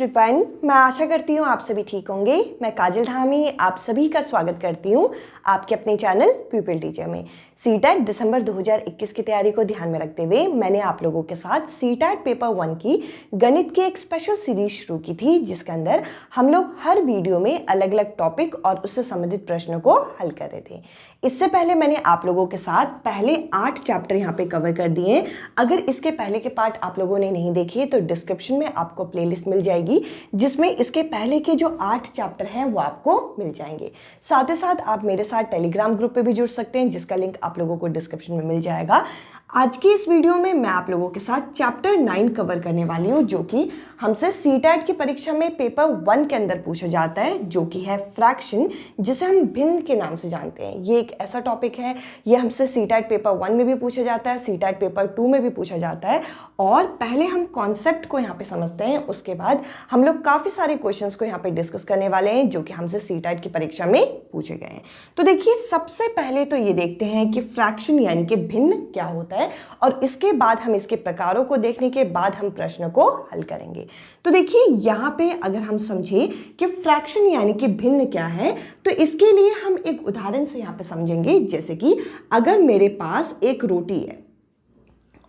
Everyone, मैं आशा करती हूँ आप सभी ठीक होंगे। मैं काजल धामी आप सभी का स्वागत करती हूँ आपके अपने चैनल पीपल टीचर में। सीटेट दिसंबर 2021 की तैयारी को ध्यान में रखते हुए मैंने आप लोगों के साथ सीटेट पेपर 1 की गणित की एक स्पेशल सीरीज शुरू की थी, जिसके अंदर हम लोग हर वीडियो में अलग अलग टॉपिक और उससे संबंधित प्रश्नों को हल कर रहे थे। इससे पहले मैंने आप लोगों के साथ पहले 8 चैप्टर यहाँ पे कवर कर दिए। अगर इसके पहले के पार्ट आप लोगों ने नहीं देखे तो डिस्क्रिप्शन में आपको प्लेलिस्ट मिल जाएगी, जिसमें इसके पहले के जो 8 चैप्टर हैं वो आपको मिल जाएंगे। साथ ही साथ आप मेरे साथ टेलीग्राम ग्रुप पे भी जुड़ सकते हैं, जिसका लिंक आप लोगों को डिस्क्रिप्शन में मिल जाएगा। आज की इस वीडियो में मैं आप लोगों के साथ चैप्टर 9 कवर करने वाली हूँ, जो कि हमसे सीटेट की परीक्षा में पेपर 1 के अंदर पूछा जाता है, जो कि है फ्रैक्शन, जिसे हम भिन्न के नाम से जानते हैं। ये एक ऐसा टॉपिक है, ये हमसे सीटेट पेपर 1 में भी पूछा जाता है, सीटेट पेपर 2 में भी पूछा जाता है। और पहले हम कॉन्सेप्ट को यहाँ पे समझते हैं, उसके बाद हम लोग काफ़ी सारे क्वेश्चंस को यहाँ पे डिस्कस करने वाले हैं, जो कि हमसे सीटेट की परीक्षा में पूछे गए हैं। तो देखिए, सबसे पहले तो ये देखते हैं कि फ्रैक्शन यानी कि भिन्न क्या होता है, और इसके बाद हम इसके प्रकारों को देखने के बाद हम प्रश्न को हल करेंगे। तो देखिए, यहाँ पे अगर हम समझे कि फ्रैक्शन यानी कि भिन्न क्या है, तो इसके लिए हम एक उदाहरण से यहाँ पे समझेंगे। जैसे कि अगर मेरे पास एक रोटी है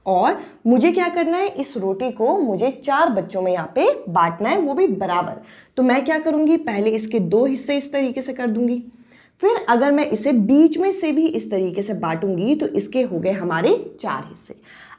और मुझे क्या करना है, इस रोटी को मुझे 4 बच्चों में यहाँ पे बांटना है, वो भी बराबर। तो मैं क्या करूंगी, पहले इसके 2 हिस्से इस तरीके से कर दूंगी। फिर अगर मैं इसे बीच में से भी इस तरीके से बांटूंगी तो इसके हो गए हमारे 4 हिस्से।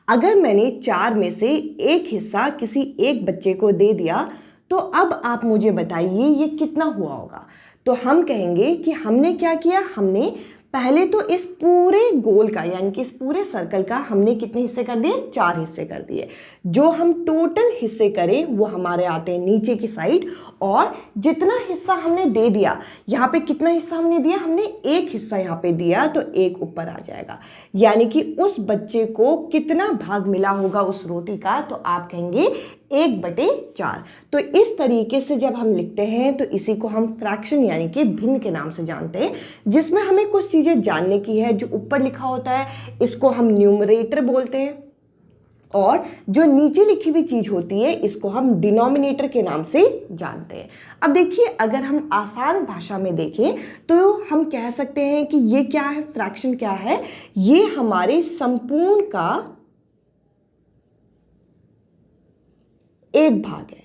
अगर मैंने 4 में से एक हिस्सा किसी एक बच्चे को दे दिया, तो अब आप मुझे बताइए ये कितना हुआ होगा। तो हम कहेंगे कि हमने क्या किया, हमने पहले तो इस पूरे गोल का यानी कि इस पूरे सर्कल का हमने कितने हिस्से कर दिए, 4 हिस्से कर दिए। जो हम टोटल हिस्से करें वो हमारे आते हैं नीचे की साइड, और जितना हिस्सा हमने दे दिया, यहाँ पे कितना हिस्सा हमने दिया, हमने एक हिस्सा यहाँ पे दिया तो एक ऊपर आ जाएगा। यानी कि उस बच्चे को कितना भाग मिला होगा उस रोटी का, तो आप कहेंगे 1/4। तो इस तरीके से जब हम लिखते हैं तो इसी को हम फ्रैक्शन यानी कि भिन्न के नाम से जानते हैं, जिसमें हमें कुछ चीजें जानने की है। जो ऊपर लिखा होता है इसको हम न्यूमरेटर बोलते हैं, और जो नीचे लिखी हुई चीज होती है इसको हम डिनोमिनेटर के नाम से जानते हैं। अब देखिए, अगर हम आसान भाषा में देखें तो हम कह सकते हैं कि ये क्या है, फ्रैक्शन क्या है, ये हमारे संपूर्ण का एक भाग है।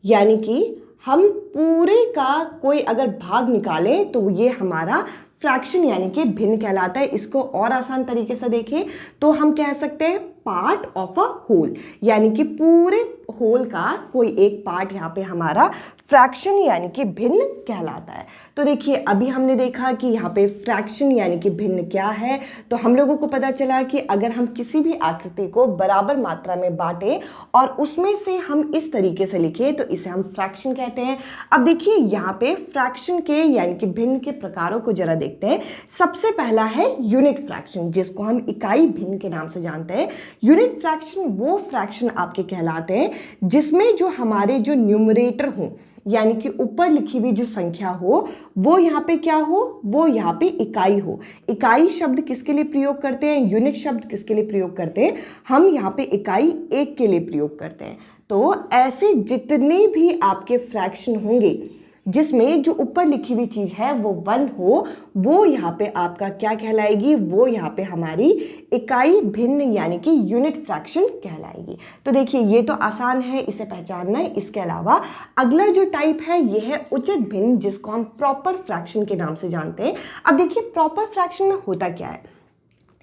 यानी कि हम पूरे का कोई अगर भाग निकालें तो ये हमारा फ्रैक्शन यानी कि भिन्न कहलाता है। इसको और आसान तरीके से देखें तो हम कह सकते हैं पार्ट ऑफ अ होल, यानी कि पूरे होल का कोई एक पार्ट यहाँ पे हमारा फ्रैक्शन यानी कि भिन्न कहलाता है। तो देखिए, अभी हमने देखा कि यहाँ पे फ्रैक्शन यानी कि भिन्न क्या है। तो हम लोगों को पता चला कि अगर हम किसी भी आकृति को बराबर मात्रा में बांटें और उसमें से हम इस तरीके से लिखें तो इसे हम फ्रैक्शन कहते हैं। अब देखिए, यहाँ पे फ्रैक्शन के यानी कि भिन्न के प्रकारों को जरा देखते हैं। सबसे पहला है यूनिट फ्रैक्शन, जिसको हम इकाई भिन्न के नाम से जानते हैं। यूनिट फ्रैक्शन वो फ्रैक्शन आपके कहलाते हैं जिसमें जो हमारे जो न्यूमरेटर हो, यानी कि ऊपर लिखी हुई जो संख्या हो वो यहाँ पे क्या हो, वो यहाँ पे इकाई हो। इकाई शब्द किसके लिए प्रयोग करते हैं, यूनिट शब्द किसके लिए प्रयोग करते हैं, हम यहाँ पे इकाई 1 के लिए प्रयोग करते हैं। तो ऐसे जितने भी आपके फ्रैक्शन होंगे जिसमें जो ऊपर लिखी हुई चीज है वो 1 हो, वो यहाँ पे आपका क्या कहलाएगी, वो यहाँ पे हमारी इकाई भिन्न यानी कि यूनिट फ्रैक्शन कहलाएगी। तो देखिए, ये तो आसान है, इसे पहचानना है। इसके अलावा अगला जो टाइप है ये है उचित भिन्न, जिसको हम प्रॉपर फ्रैक्शन के नाम से जानते हैं। अब देखिए, प्रॉपर फ्रैक्शन में होता क्या है,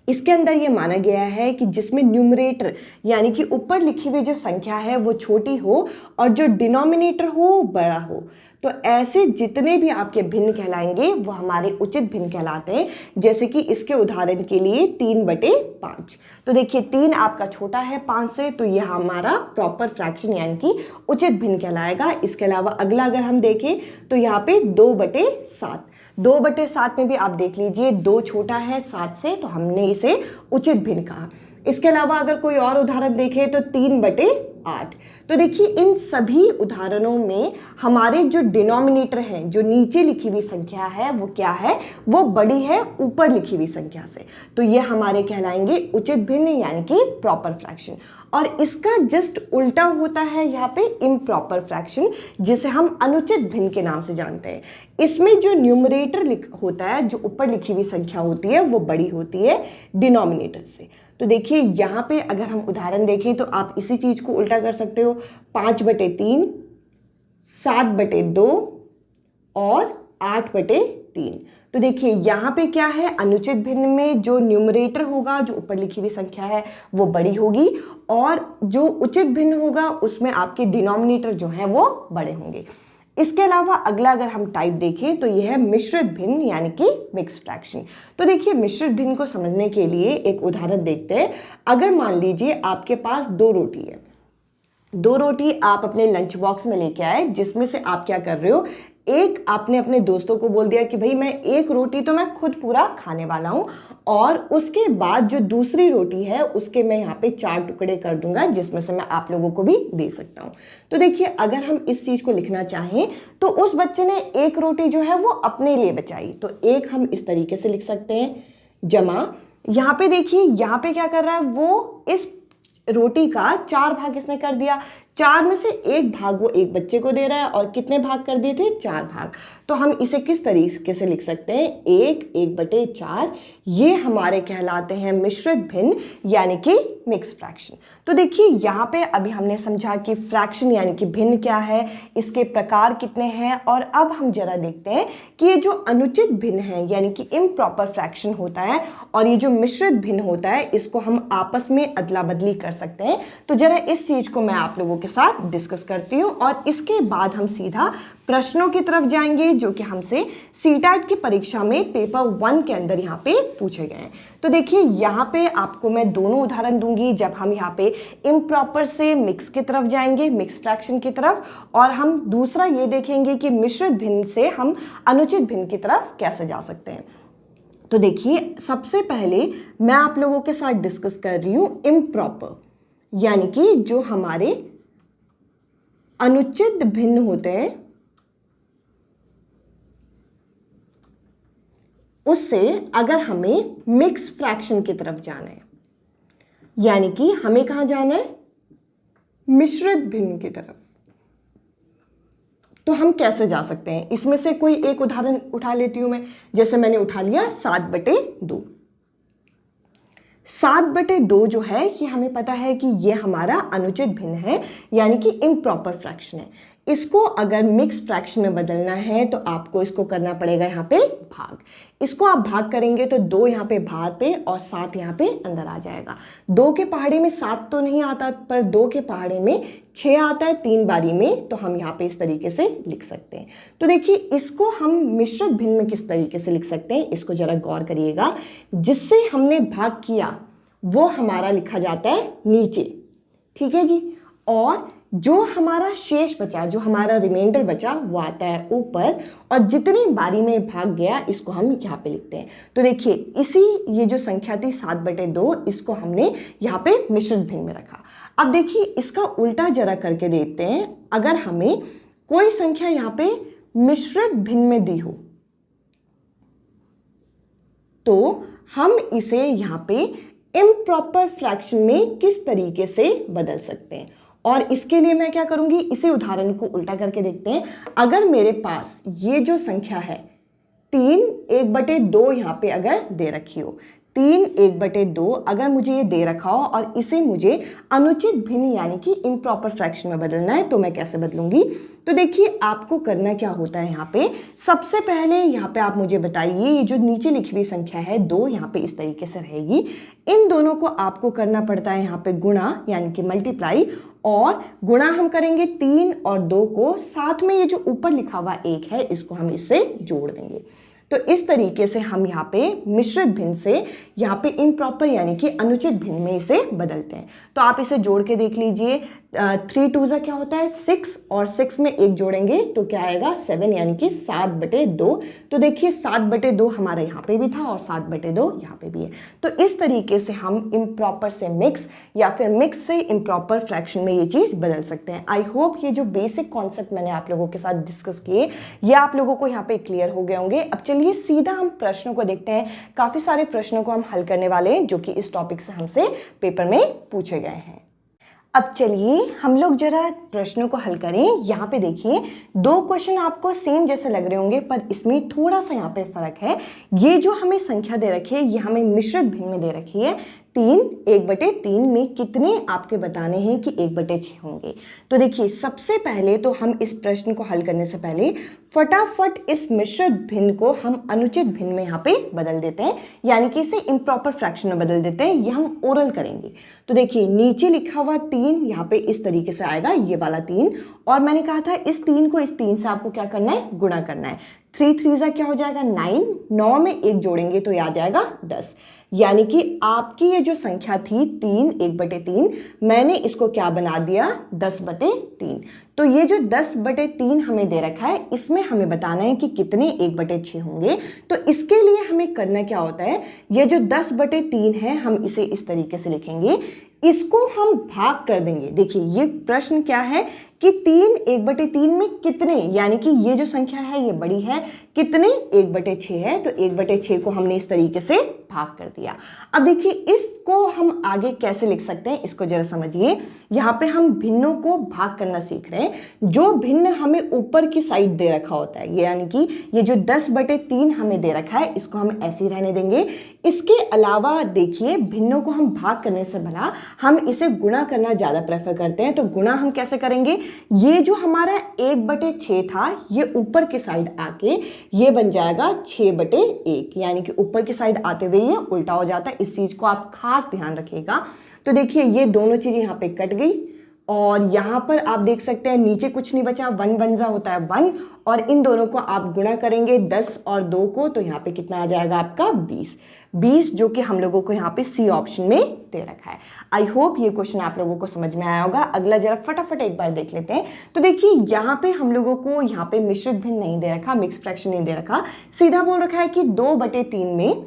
इसके अंदर ये माना गया है कि जिसमें न्यूमरेटर यानी कि ऊपर लिखी हुई जो संख्या है वो छोटी हो और जो डिनोमिनेटर हो बड़ा हो। तो ऐसे जितने भी आपके भिन्न कहलाएंगे वो हमारे उचित भिन्न कहलाते हैं। जैसे कि इसके उदाहरण के लिए 3/5। तो देखिए, 3 आपका छोटा है 5 से, तो यह हमारा प्रॉपर फ्रैक्शन यानी कि उचित भिन्न कहलाएगा। इसके अलावा अगला अगर हम देखें तो यहाँ पे 2/7। 2/7 में भी आप देख लीजिए 2 छोटा है 7 से, तो हमने इसे उचित भिन्न कहा। इसके अलावा अगर कोई और उदाहरण देखें तो 3/5। 8। तो देखिए इन सभी उदाहरणों में हमारे जो डिनोमिनेटर हैं, जो नीचे लिखी हुई संख्या है वो क्या है, वो बड़ी है ऊपर लिखी हुई संख्या से। तो ये हमारे कहलाएंगे उचित भिन्न यानी कि प्रॉपर फ्रैक्शन। और इसका जस्ट उल्टा होता है यहाँ पे इम्प्रॉपर फ्रैक्शन, जिसे हम अनुचित भिन्न के नाम से जानते हैं। इसमें जो न्यूमरेटर होता है, जो ऊपर लिखी हुई संख्या होती है, वो बड़ी होती है डिनोमिनेटर से। तो देखिए यहाँ पे अगर हम उदाहरण देखें तो आप इसी चीज को उल्टा कर सकते हो, 5/3, 7/2 और 8/3। तो देखिए यहाँ पे क्या है, अनुचित भिन्न में जो न्यूमरेटर होगा, जो ऊपर लिखी हुई संख्या है, वो बड़ी होगी, और जो उचित भिन्न होगा उसमें आपके डिनोमिनेटर जो है वो बड़े होंगे। इसके अलावा अगला अगर हम टाइप देखें तो यह है मिश्रित भिन्न यानी कि मिक्स्ड फ्रैक्शन। तो देखिए मिश्रित भिन्न को समझने के लिए एक उदाहरण देखते हैं। अगर मान लीजिए आपके पास 2 रोटी है, 2 रोटी आप अपने लंच बॉक्स में लेके आए, जिसमें से आप क्या कर रहे हो, एक आपने अपने दोस्तों को बोल दिया कि भाई मैं 1 रोटी तो मैं खुद पूरा खाने वाला हूं, और उसके बाद जो दूसरी रोटी है उसके मैं यहाँ पे 4 टुकड़े कर दूंगा, जिसमें से मैं आप लोगों को भी दे सकता हूं। तो देखिए अगर हम इस चीज को लिखना चाहें तो उस बच्चे ने 1 रोटी जो है वो अपने लिए बचाई, तो 1 हम इस तरीके से लिख सकते हैं, जमा यहाँ पे देखिए यहाँ पे क्या कर रहा है, वो इस रोटी का 4 भाग इसने कर दिया, 4 में से 1 भाग वो एक बच्चे को दे रहा है, और कितने भाग कर दिए थे, 4 भाग। तो हम इसे किस तरीके से लिख सकते हैं, 1/4। ये हमारे कहलाते हैं मिश्रित भिन्न यानी कि मिक्स फ्रैक्शन। तो देखिए यहाँ पे अभी हमने समझा कि फ्रैक्शन यानी कि भिन्न क्या है, इसके प्रकार कितने हैं, और अब हम जरा देखते हैं कि ये जो अनुचित भिन्न है यानी कि इम्प्रॉपर फ्रैक्शन होता है, और ये जो मिश्रित भिन्न होता है, इसको हम आपस में अदला बदली कर सकते हैं। तो जरा इस चीज को मैं आप लोगों के साथ डिस्कस करती हूँ, और इसके बाद हम सीधा प्रश्नों की तरफ जाएंगे जो कि हमसे सीटेट की परीक्षा में पेपर 1 के अंदर यहाँ पे पूछे गए हैं। तो देखिए यहाँ पे आपको मैं दोनों उदाहरण दूंगी, जब हम यहाँ पे इम्प्रॉपर से मिक्स की तरफ जाएंगे, मिक्स फ्रैक्शन की तरफ, और हम दूसरा ये देखेंगे कि मिश्रित भिन्न से हम अनुचित भिन्न की तरफ कैसे जा सकते हैं। तो देखिए सबसे पहले मैं आप लोगों के साथ डिस्कस कर रही हूं इम्प्रॉपर, यानी कि जो हमारे अनुचित भिन्न होते हैं उससे अगर हमें मिक्स फ्रैक्शन की तरफ जाना है, यानी कि हमें कहां जाना है, मिश्रित भिन्न की तरफ, तो हम कैसे जा सकते हैं। इसमें से कोई एक उदाहरण उठा लेती हूं मैं, जैसे मैंने उठा लिया 7/2। 7/2 जो है ये हमें पता है कि ये हमारा अनुचित भिन्न है यानी कि इम्प्रॉपर फ्रैक्शन है। इसको अगर मिक्स फ्रैक्शन में बदलना है तो आपको इसको करना पड़ेगा यहाँ पे भाग। इसको आप भाग करेंगे तो 2 यहाँ पे बाहर पे और 7 यहाँ पे अंदर आ जाएगा। 2 के पहाड़े में 7 तो नहीं आता, पर 2 के पहाड़े में 6 आता है 3 बारी में, तो हम यहाँ पे इस तरीके से लिख सकते हैं। तो देखिए इसको हम मिश्रित भिन्न में किस तरीके से लिख सकते हैं, इसको जरा गौर करिएगा। जिससे हमने भाग किया वो हमारा लिखा जाता है नीचे, ठीक है जी, और जो हमारा शेष बचा, जो हमारा रिमाइंडर बचा, वो आता है ऊपर, और जितनी बारी में भाग गया इसको हम यहाँ पे लिखते हैं। तो देखिए इसी ये जो संख्या थी 7/2, इसको हमने यहाँ पे मिश्रित भिन्न में रखा। अब देखिए इसका उल्टा जरा करके देखते हैं। अगर हमें कोई संख्या यहाँ पे मिश्रित भिन्न में दी हो तो हम इसे यहाँ पे इम्प्रॉपर फ्रैक्शन में किस तरीके से बदल सकते हैं, और इसके लिए मैं क्या करूंगी, इसी उदाहरण को उल्टा करके देखते हैं। अगर मेरे पास ये जो संख्या है 3/2 यहाँ पे अगर दे रखी हो, 3/2 अगर मुझे ये दे रखा हो और इसे मुझे अनुचित भिन्न यानी कि इम्प्रॉपर फ्रैक्शन में बदलना है, तो मैं कैसे बदलूंगी। तो देखिए आपको करना क्या होता है, यहाँ पे सबसे पहले यहाँ पे आप मुझे बताइए, ये जो नीचे लिखी हुई संख्या है 2 यहाँ पे इस तरीके से रहेगी। इन दोनों को आपको करना पड़ता है यहाँ पे गुणा यानी कि मल्टीप्लाई, और गुणा हम करेंगे 3 और 2 को, साथ में ये जो ऊपर लिखा हुआ 1 है इसको हम इससे जोड़ देंगे। तो इस तरीके से हम यहाँ पे मिश्रित भिन्न से यहाँ पे इम्प्रॉपर यानी कि अनुचित भिन्न में इसे बदलते हैं। तो आप इसे जोड़ के देख लीजिए, 3 2 क्या होता है 6, और 6 में 1 जोड़ेंगे तो क्या आएगा 7 यानी कि 7/2। तो देखिए 7/2 हमारा यहाँ पे भी था और 7/2 यहाँ पे भी है। तो इस तरीके से हम इम्प्रॉपर से मिक्स या फिर मिक्स से इम्प्रॉपर फ्रैक्शन में ये चीज़ बदल सकते हैं। आई होप ये जो बेसिक कॉन्सेप्ट मैंने आप लोगों के साथ डिस्कस किए ये आप लोगों को यहाँ पे क्लियर हो गए होंगे। अब चलिए सीधा हम प्रश्नों को देखते हैं। काफ़ी सारे प्रश्नों को हम हल करने वाले हैं जो कि इस टॉपिक से हमसे पेपर में पूछे गए हैं। अब चलिए हम लोग जरा प्रश्नों को हल करें। यहाँ पे देखिए 2 क्वेश्चन आपको सेम जैसे लग रहे होंगे पर इसमें थोड़ा सा यहाँ पे फर्क है। ये जो हमें संख्या दे रखी है ये हमें मिश्रित भिन्न में दे रखी है 3, 1/3 में कितने आपके बताने हैं कि 1/6 होंगे। तो देखिए सबसे पहले तो हम इस प्रश्न को हल करने से पहले फटाफट इस मिश्रित भिन्न को हम अनुचित भिन्न में यहाँ पे बदल देते हैं, यानी कि इसे इम्प्रॉपर फ्रैक्शन में बदल देते हैं। ये हम ओरल करेंगे। तो देखिए नीचे लिखा हुआ 3 यहाँ पे इस तरीके से आएगा, ये वाला 3, और मैंने कहा था इस 3 को इस 3 से आपको क्या करना है, गुणा करना है। 3 3 क्या हो जाएगा 9, 9 में 1 जोड़ेंगे तो ये आ जाएगा 10, यानी कि आपकी ये जो संख्या थी 3 1/3 मैंने इसको क्या बना दिया 10/3। तो ये जो 10/3 हमें दे रखा है इसमें हमें बताना है कि कितने 1/6 होंगे। तो इसके लिए हमें करना क्या होता है, ये जो 10/3 है हम इसे इस तरीके से लिखेंगे, इसको हम भाग कर देंगे। देखिए ये प्रश्न क्या है कि 3 1/3 में कितने, यानी कि ये जो संख्या है ये बड़ी है, कितने 1/6 है, तो 1/6 को हमने इस तरीके से भाग कर दिया। अब देखिए इसको हम आगे कैसे लिख सकते हैं, इसको जरा समझिए। यहाँ पे हम भिन्नों को भाग करना सीख रहे हैं। जो भिन्न हमें ऊपर की साइड दे रखा होता है, यानी कि ये जो 10/3 हमें दे रखा है इसको हम ऐसे ही रहने देंगे। इसके अलावा देखिए भिन्नों को हम भाग करने से भला हम इसे गुणा करना ज़्यादा प्रेफर करते हैं। तो गुणा हम कैसे करेंगे, ये जो हमारा 1/6 था ये ऊपर की साइड आके ये बन जाएगा 6/1, यानी कि ऊपर की साइड आते हुए ये उल्टा हो जाता है। इस चीज़ को आप खास ध्यान रखिएगा। तो देखिए ये दोनों चीज़ यहाँ पे कट गई और यहाँ पर आप देख सकते हैं नीचे कुछ नहीं बचा, 1 1 होता है 1, और इन दोनों को आप गुणा करेंगे 10 और 2 को, तो यहाँ पे कितना आ जाएगा आपका 20, जो कि हम लोगों को यहाँ पे सी ऑप्शन में दे रखा है। आई होप ये क्वेश्चन आप लोगों को समझ में आया होगा। अगला जरा फटाफट एक बार देख लेते हैं। तो देखिए यहाँ पे हम लोगों को यहाँ पे मिश्रित भिन्न नहीं दे रखा, मिक्स फ्रैक्शन नहीं दे रखा, सीधा बोल रखा है कि 2/3 में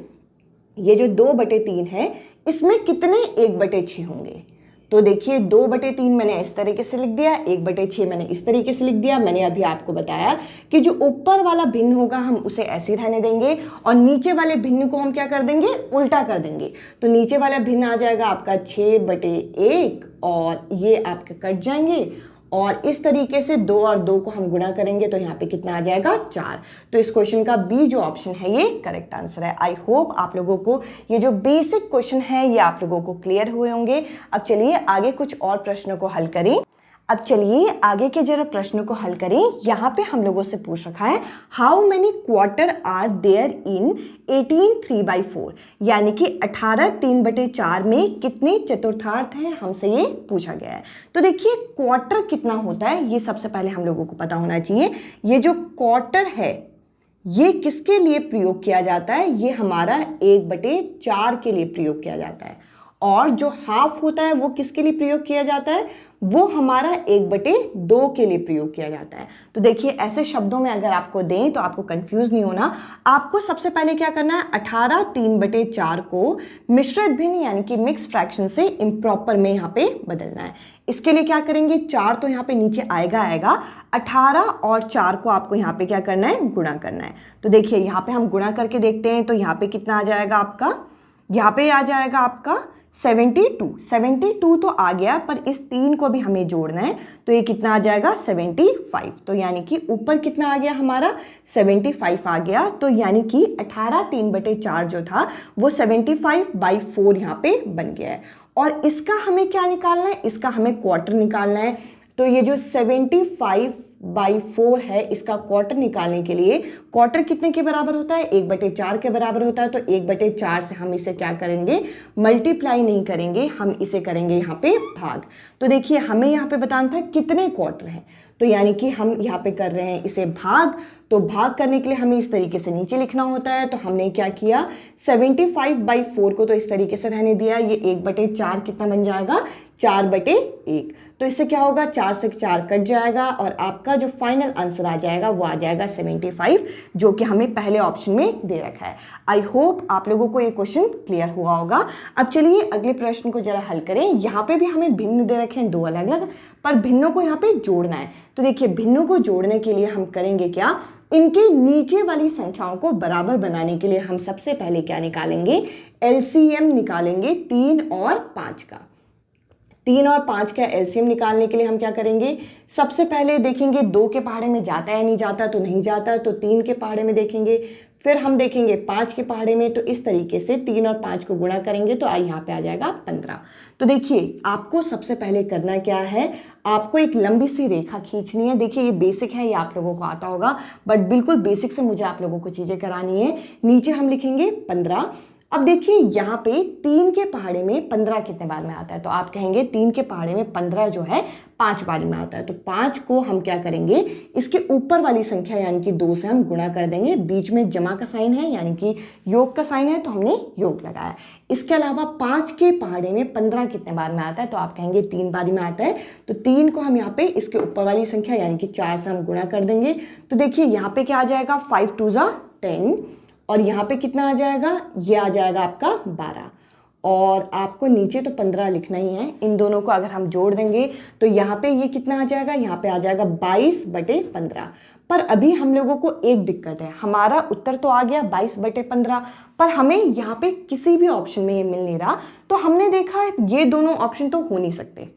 ये जो 2/3 है इसमें कितने 1/6 होंगे। तो देखिए 2/3 मैंने इस तरीके से लिख दिया, 1/6 मैंने इस तरीके से लिख दिया। मैंने अभी आपको बताया कि जो ऊपर वाला भिन्न होगा हम उसे ऐसे ही रहने देंगे और नीचे वाले भिन्न को हम क्या कर देंगे, उल्टा कर देंगे। तो नीचे वाला भिन्न आ जाएगा आपका 6/1 और ये आपके कट जाएंगे, और इस तरीके से 2 और 2 को हम गुणा करेंगे तो यहाँ पे कितना आ जाएगा 4। तो इस क्वेश्चन का बी जो ऑप्शन है ये करेक्ट आंसर है। आई होप आप लोगों को ये जो बेसिक क्वेश्चन है ये आप लोगों को क्लियर हुए होंगे। अब चलिए आगे कुछ और प्रश्नों को हल करें। अब चलिए आगे के जरा प्रश्नों को हल करें। यहाँ पे हम लोगों से पूछ रखा है how many quarter are there in 18 3/4, यानी कि 18 3/4 में कितने चतुर्थांश हैं, हमसे ये पूछा गया है। तो देखिए क्वार्टर कितना होता है ये सबसे पहले हम लोगों को पता होना चाहिए। ये जो क्वार्टर है ये किसके लिए प्रयोग किया जाता है, ये हमारा 1/4 के लिए प्रयोग किया जाता है, और जो हाफ होता है वो किसके लिए प्रयोग किया जाता है, वो हमारा 1/2 के लिए प्रयोग किया जाता है। तो देखिए ऐसे शब्दों में अगर आपको दें तो आपको कंफ्यूज नहीं होना। आपको सबसे पहले क्या करना है, 18 3/4 को मिश्रित भिन्न यानी कि मिक्स फ्रैक्शन से इम्प्रॉपर में यहाँ पे बदलना है। इसके लिए क्या करेंगे, 4 तो यहाँ पे नीचे आएगा, 18 और 4 को आपको यहाँ पे क्या करना है, गुणा करना है। तो देखिए यहाँ पे हम गुणा करके देखते हैं तो यहाँ पे कितना आ जाएगा आपका, यहाँ पे आ जाएगा आपका 72 तो आ गया, पर इस 3 को भी हमें जोड़ना है तो ये कितना आ जाएगा 75। तो यानी कि ऊपर कितना आ गया हमारा 75 आ गया। तो यानी कि 18 3/4 जो था वो 75/4 यहाँ पे बन गया है। और इसका हमें क्या निकालना है, इसका हमें क्वार्टर निकालना है। तो ये जो 75/4 है इसका क्वार्टर निकालने के लिए, क्वार्टर कितने के बराबर होता है, 1/4 के बराबर होता है। तो 1/4 से हम इसे क्या करेंगे, मल्टीप्लाई नहीं करेंगे, हम इसे करेंगे यहाँ पे भाग। तो देखिए हमें यहाँ पे बताना था कितने क्वार्टर हैं, तो यानी कि हम यहाँ पे कर रहे हैं इसे भाग। तो भाग करने के लिए हमें इस तरीके से नीचे लिखना होता है। तो हमने क्या किया, 75/4 को तो इस तरीके से रहने दिया, ये 1/4 कितना बन जाएगा, 4/1। तो इससे क्या होगा, 4 से 4 कट जाएगा और आपका जो फाइनल आंसर आ जाएगा वो आ जाएगा 75, जो कि हमें पहले ऑप्शन में दे रखा है। आई होप आप लोगों को ये क्वेश्चन क्लियर हुआ होगा। अब चलिए अगले प्रश्न को जरा हल करें। यहाँ पे भी हमें भिन्न दे रखे हैं 2 अलग अलग, पर भिन्नों को यहाँ पे जोड़ना है। तो देखिए भिन्नों को जोड़ने के लिए हम करेंगे क्या, इनके नीचे वाली संख्याओं को बराबर बनाने के लिए हम सबसे पहले क्या निकालेंगे, एलसीएम निकालेंगे 3 और 5 का। 3 और 5 का एलसीएम निकालने के लिए हम क्या करेंगे, सबसे पहले देखेंगे 2 के पहाड़े में जाता है नहीं जाता, तो नहीं जाता, तो 3 के पहाड़े में देखेंगे, फिर हम देखेंगे 5 के पहाड़े में। तो इस तरीके से 3 और 5 को गुणा करेंगे तो यहाँ पे आ जाएगा 15। तो देखिए आपको सबसे पहले करना क्या है, आपको एक लंबी सी रेखा खींचनी है। देखिए ये बेसिक है, ये आप लोगों को आता होगा, बट बिल्कुल बेसिक से मुझे आप लोगों को चीजें करानी है। नीचे हम लिखेंगे 15। अब देखिए यहाँ पे 3 के पहाड़े में 15 कितने बार में आता है, तो आप कहेंगे 3 के पहाड़े में 15 जो है 5 बार में आता है। तो 5 को हम क्या करेंगे, इसके ऊपर वाली संख्या यानी कि 2 से हम गुणा कर देंगे। बीच में जमा का साइन है यानी कि योग का साइन है, तो हमने योग लगाया। इसके अलावा 5 के पहाड़े में 15 कितने बार में आता है, तो आप कहेंगे 3 बार में आता है। तो 3 को हम यहाँ पे इसके ऊपर वाली संख्या यानी कि 4 से हम गुणा कर देंगे। तो देखिए यहाँ पे क्या आ जाएगा, 5 2 जा 10, और यहाँ पे कितना आ जाएगा, ये आ जाएगा आपका 12। और आपको नीचे तो 15 लिखना ही है। इन दोनों को अगर हम जोड़ देंगे तो यहाँ पे ये कितना आ जाएगा, यहाँ पे आ जाएगा 22/15। पर अभी हम लोगों को एक दिक्कत है, हमारा उत्तर तो आ गया 22/15, पर हमें यहाँ पे किसी भी ऑप्शन में ये मिल नहीं रहा। तो हमने देखा ये दोनों ऑप्शन तो हो नहीं सकते।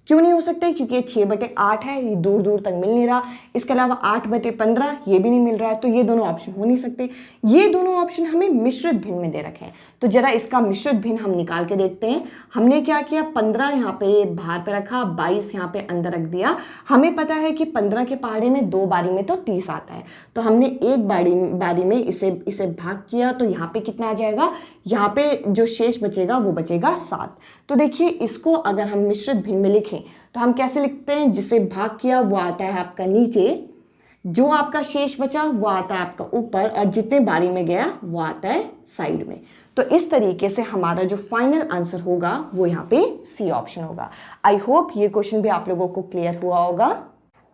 क्यों नहीं हो सकते, क्योंकि ये 6/8 है, ये दूर दूर तक मिल नहीं रहा। इसके अलावा 8/15 ये भी नहीं मिल रहा है, तो ये दोनों ऑप्शन हो नहीं सकते। ये दोनों ऑप्शन हमें मिश्रित भिन्न में दे रखे हैं। तो जरा इसका मिश्रित भिन्न हम निकाल के देखते हैं। हमने क्या किया, 15 यहाँ पे बाहर पे रखा, 22 यहाँ पे अंदर रख दिया। हमें पता है कि 15 के पहाड़े में 2 बारी में तो 30 आता है, तो हमने एक बारी में इसे भाग किया। तो यहाँ पे कितना आ जाएगा, यहाँ पे जो शेष बचेगा वो बचेगा 7। तो देखिए इसको अगर हम मिश्रित भिन्न में लिखें तो हम कैसे लिखते हैं, जिसे भाग किया वो आता है आपका नीचे, जो आपका शेष बचा वो आता है आपका ऊपर, और जितने बारी में गया वो आता है साइड में। तो इस तरीके से हमारा जो फाइनल आंसर होगा वो यहाँ पे सी ऑप्शन होगा। आई होप ये क्वेश्चन भी आप लोगों को क्लियर हुआ होगा।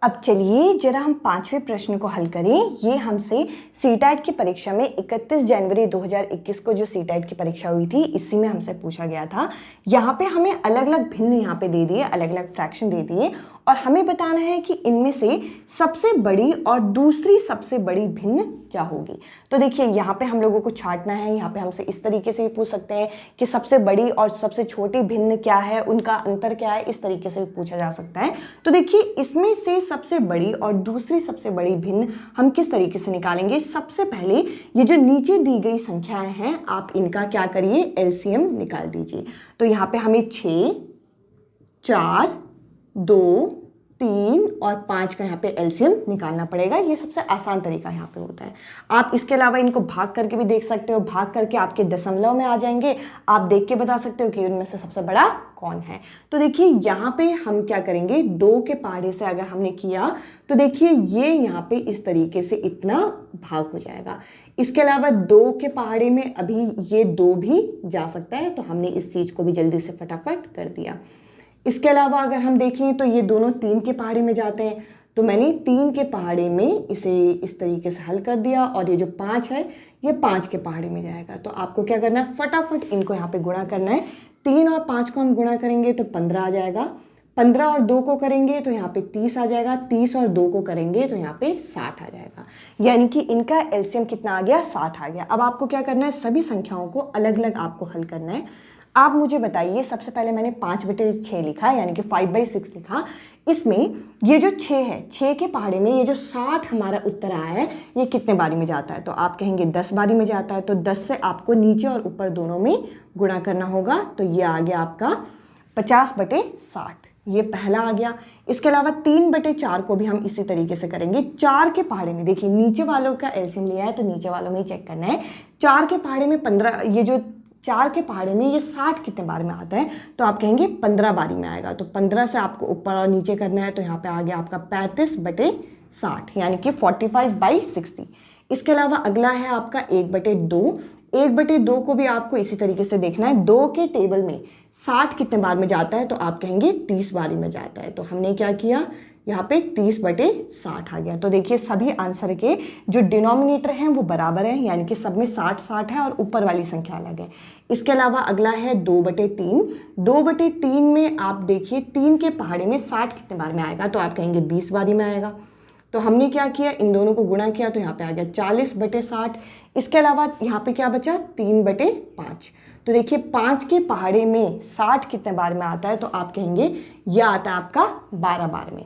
अब चलिए जरा हम 5वें प्रश्न को हल करें। ये हमसे सीटेट की परीक्षा में 31 जनवरी 2021 को जो सीटेट की परीक्षा हुई थी, इसी में हमसे पूछा गया था। यहाँ पे हमें अलग अलग भिन्न यहाँ पे दे दिए, अलग अलग फ्रैक्शन दे दिए, और हमें बताना है कि इनमें से सबसे बड़ी और दूसरी सबसे बड़ी भिन्न क्या होगी। तो देखिए यहाँ पे हम लोगों को छांटना है। यहाँ पे हमसे इस तरीके से भी पूछ सकते हैं कि सबसे बड़ी और सबसे छोटी भिन्न क्या है, उनका अंतर क्या है, इस तरीके से भी पूछा जा सकता है। तो देखिए इसमें से सबसे बड़ी और दूसरी सबसे बड़ी भिन्न हम किस तरीके से निकालेंगे। सबसे पहले ये जो नीचे दी गई संख्याएं हैं, आप इनका क्या करिए, एलसीएम निकाल दीजिए। तो यहाँ पे हमें 6, 4, 2, 3 और 5 का यहाँ पे एलसीएम निकालना पड़ेगा। ये सबसे आसान तरीका यहाँ पे होता है। आप इसके अलावा इनको भाग करके भी देख सकते हो, भाग करके आपके दशमलव में आ जाएंगे, आप देख के बता सकते हो कि उनमें से सबसे बड़ा कौन है। तो देखिए यहाँ पे हम क्या करेंगे, 2 के पहाड़े से अगर हमने किया तो देखिए ये यहाँ पे इस तरीके से इतना भाग हो जाएगा। इसके अलावा 2 के पहाड़े में अभी ये 2 भी जा सकता है, तो हमने इस चीज को भी जल्दी से फटाफट कर दिया। इसके अलावा अगर हम देखें तो ये दोनों 3 के पहाड़े में जाते हैं, तो मैंने 3 के पहाड़े में इसे इस तरीके से हल कर दिया, और ये जो 5 है ये 5 के पहाड़े में जाएगा। तो आपको क्या करना है, फटाफट इनको यहाँ पे गुणा करना है। 3 और 5 को हम गुणा करेंगे तो 15 आ जाएगा, 15 और 2 को करेंगे तो यहाँ पे 30 आ जाएगा, 30 और 2 को करेंगे तो यहाँ पे 60 आ जाएगा। यानी कि इनका एलसीएम कितना आ गया, 60 आ गया। अब आपको क्या करना है, सभी संख्याओं को अलग अलग आपको हल करना है। आप मुझे बताइए, सबसे पहले मैंने 5/6 लिखा यानी कि 5/6 लिखा। इसमें ये जो 6 है, 6 के पहाड़े में ये जो 60 हमारा उत्तर आया है, ये कितने बारी में जाता है, तो आप कहेंगे 10 बारी में जाता है। तो 10 से आपको नीचे और ऊपर दोनों में गुणा करना होगा, तो ये आ गया आपका 50/60, ये पहला आ गया। इसके अलावा 3/4 को भी हम इसी तरीके से करेंगे। 4 के पहाड़े में देखिए नीचे वालों का एलसीएम लिया है, तो नीचे वालों में ही चेक करना है। 4 के पहाड़े में 15, ये जो 4 के पहाड़े में ये 60 कितने बार में आता है, तो आप कहेंगे 15 बारी में आएगा। तो 15 से आपको ऊपर और नीचे करना है, तो यहाँ पे आ गया आपका 35/60 यानी कि 45/60। इसके अलावा अगला है आपका 1/2। 1/2 को भी आपको इसी तरीके से देखना है। 2 के टेबल में 60 कितने बार में जाता है, तो आप कहेंगे 30 बारी में जाता है। तो हमने क्या किया, यहाँ पे 30/60 आ गया। तो देखिए सभी आंसर के जो डिनोमिनेटर हैं वो बराबर हैं, यानी कि सब में 60 है और ऊपर वाली संख्या अलग है। इसके अलावा अगला है 2/3। 2/3 में आप देखिए 3 के पहाड़े में 60 कितने बार में आएगा, तो आप कहेंगे 20 बारी में आएगा। तो हमने क्या किया, इन दोनों को गुणा किया, तो यहाँ पे आ गया 40/60। इसके अलावा यहाँ पे क्या बचा, 3/5। तो देखिए 5 के पहाड़े में 60 कितने बार में आता है, तो आप कहेंगे यह आता है आपका 12 बार में।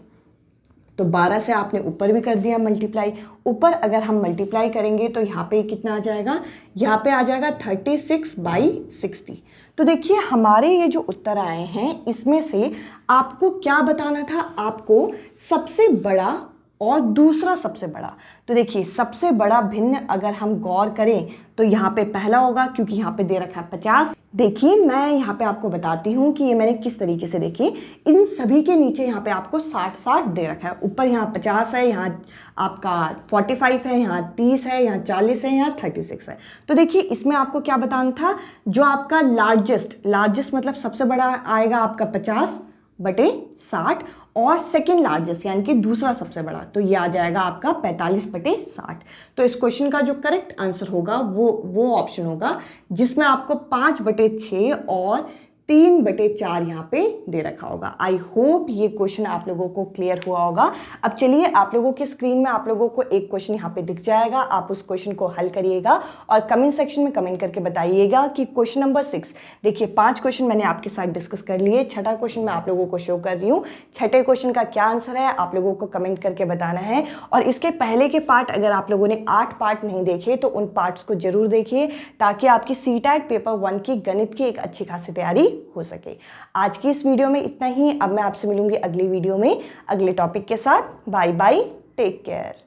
तो 12 से आपने ऊपर भी कर दिया मल्टीप्लाई। ऊपर अगर हम मल्टीप्लाई करेंगे तो यहाँ पे कितना आ जाएगा, यहाँ पे आ जाएगा 36/60। तो देखिए हमारे ये जो उत्तर आए हैं इसमें से आपको क्या बताना था, आपको सबसे बड़ा और दूसरा सबसे बड़ा। तो देखिए सबसे बड़ा भिन्न अगर हम गौर करें तो यहाँ पे पहला होगा, क्योंकि यहाँ पे दे रखा है 50। देखिए मैं यहाँ पे आपको बताती हूँ कि ये मैंने किस तरीके से, देखिए इन सभी के नीचे यहाँ पे आपको 60 दे रखा है। ऊपर यहाँ 50 है, यहाँ आपका 45 है, यहाँ 30 है, यहाँ 40 है, यहाँ 36 है। तो देखिए इसमें आपको क्या बताना था, जो आपका लार्जेस्ट मतलब सबसे बड़ा आएगा आपका 50/60 और सेकेंड लार्जेस्ट यानी कि दूसरा सबसे बड़ा, तो ये आ जाएगा आपका 45/60। तो इस क्वेश्चन का जो करेक्ट आंसर होगा वो ऑप्शन होगा जिसमें आपको 5/6 और 3/4 यहाँ पे दे रखा होगा। आई होप ये क्वेश्चन आप लोगों को क्लियर हुआ होगा। अब चलिए आप लोगों की स्क्रीन में आप लोगों को एक क्वेश्चन यहाँ पे दिख जाएगा, आप उस क्वेश्चन को हल करिएगा और कमेंट सेक्शन में कमेंट करके बताइएगा कि क्वेश्चन नंबर 6। देखिए 5 क्वेश्चन मैंने आपके साथ डिस्कस कर लिए, छठा क्वेश्चन मैं आप लोगों को शो कर रही हूँ। छठे क्वेश्चन का क्या आंसर है आप लोगों को कमेंट करके बताना है। और इसके पहले के पार्ट अगर आप लोगों ने 8 पार्ट नहीं देखे तो उन पार्ट्स को जरूर देखिए, ताकि आपकी सीटेट पेपर 1 की गणित की एक अच्छी खासी तैयारी हो सके। आज की इस वीडियो में इतना ही। अब मैं आपसे मिलूंगी अगली वीडियो में अगले टॉपिक के साथ। Bye bye, take care.